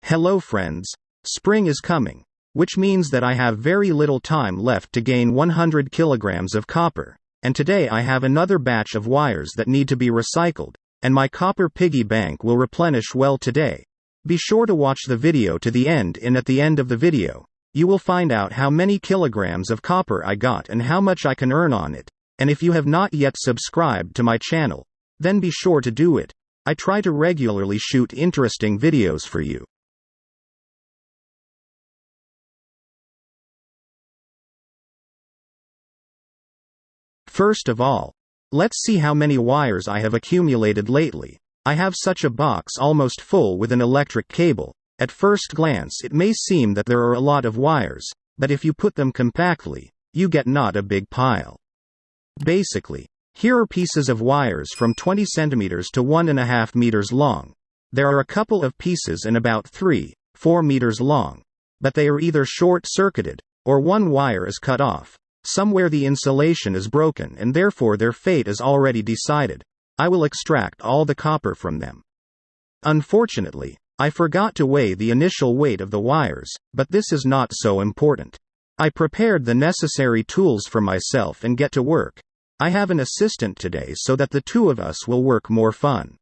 Hello friends. Spring is coming, which means that I have very little time left to gain 100 kilograms of copper, and today I have another batch of wires that need to be recycled, and my copper piggy bank will replenish well today. Be sure to watch the video to the end, and at the end of the video, you will find out how many kilograms of copper I got and how much I can earn on it. And if you have not yet subscribed to my channel, then be sure to do it. I try to regularly shoot interesting videos for you. First of all, let's see how many wires I have accumulated lately. I have such a box almost full with an electric cable. At first glance it may seem that there are a lot of wires, but if you put them compactly, you get not a big pile. Basically, here are pieces of wires from 20 centimeters to 1.5 meters long. There are a couple of pieces and about 3-4 meters long, but they are either short-circuited, or one wire is cut off. Somewhere the insulation is broken and therefore their fate is already decided. I will extract all the copper from them. Unfortunately, I forgot to weigh the initial weight of the wires, but this is not so important. I prepared the necessary tools for myself and get to work. I have an assistant today so that the two of us will work more fun.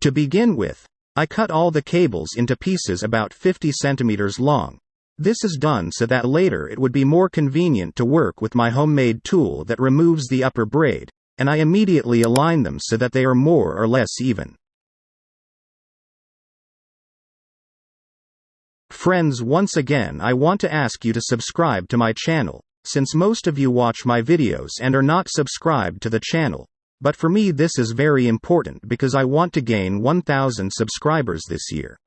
To begin with, I cut all the cables into pieces about 50 centimeters long. This is done so that later it would be more convenient to work with my homemade tool that removes the upper braid, and I immediately align them so that they are more or less even. Friends, once again I want to ask you to subscribe to my channel, since most of you watch my videos and are not subscribed to the channel. But for me this is very important because I want to gain 1,000 subscribers this year.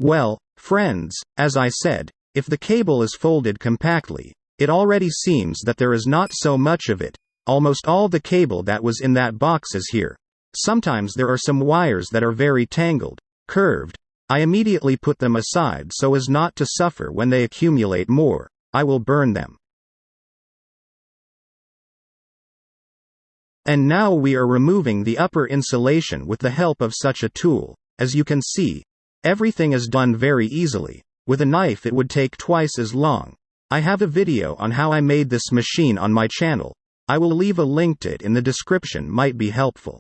Well, friends, as I said, if the cable is folded compactly, it already seems that there is not so much of it. Almost all the cable that was in that box is here. Sometimes there are some wires that are very tangled, curved. I immediately put them aside so as not to suffer when they accumulate more. I will burn them. And now we are removing the upper insulation with the help of such a tool. As you can see, everything is done very easily. With a knife it would take twice as long. I have a video on how I made this machine on my channel. I will leave a link to it in the description, might be helpful.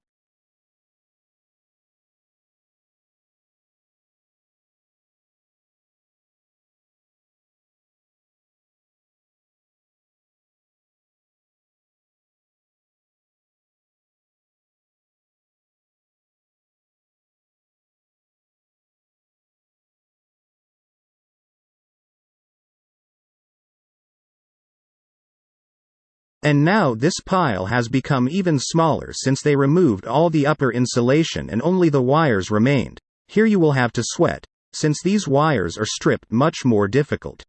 And now this pile has become even smaller since they removed all the upper insulation and only the wires remained. Here you will have to sweat, since these wires are stripped much more difficult.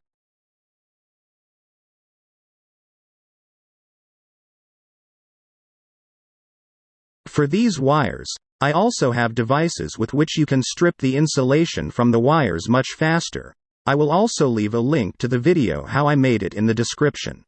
For these wires, I also have devices with which you can strip the insulation from the wires much faster. I will also leave a link to the video how I made it in the description.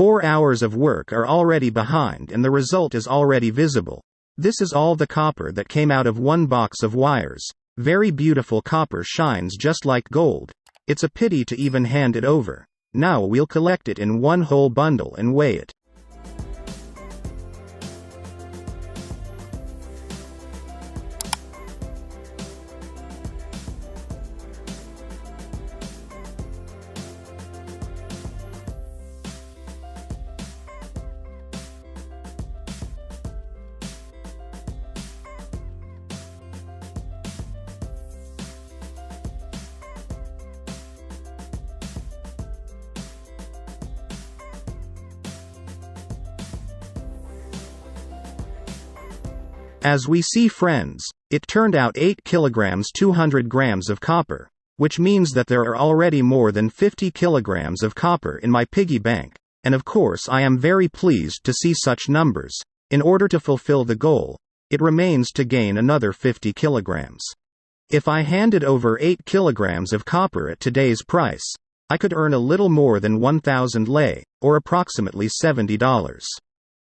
4 hours of work are already behind and the result is already visible. This is all the copper that came out of one box of wires. Very beautiful copper, shines just like gold. It's a pity to even hand it over. Now we'll collect it in one whole bundle and weigh it. As we see, friends, it turned out 8 kilograms 200 grams of copper, which means that there are already more than 50 kilograms of copper in my piggy bank, and of course I am very pleased to see such numbers. In order to fulfill the goal, it remains to gain another 50 kilograms. If I handed over 8 kilograms of copper at today's price, I could earn a little more than 1,000 lei, or approximately $70.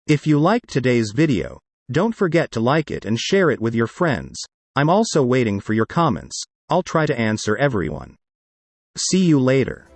If you liked today's video, don't forget to like it and share it with your friends. I'm also waiting for your comments. I'll try to answer everyone. See you later.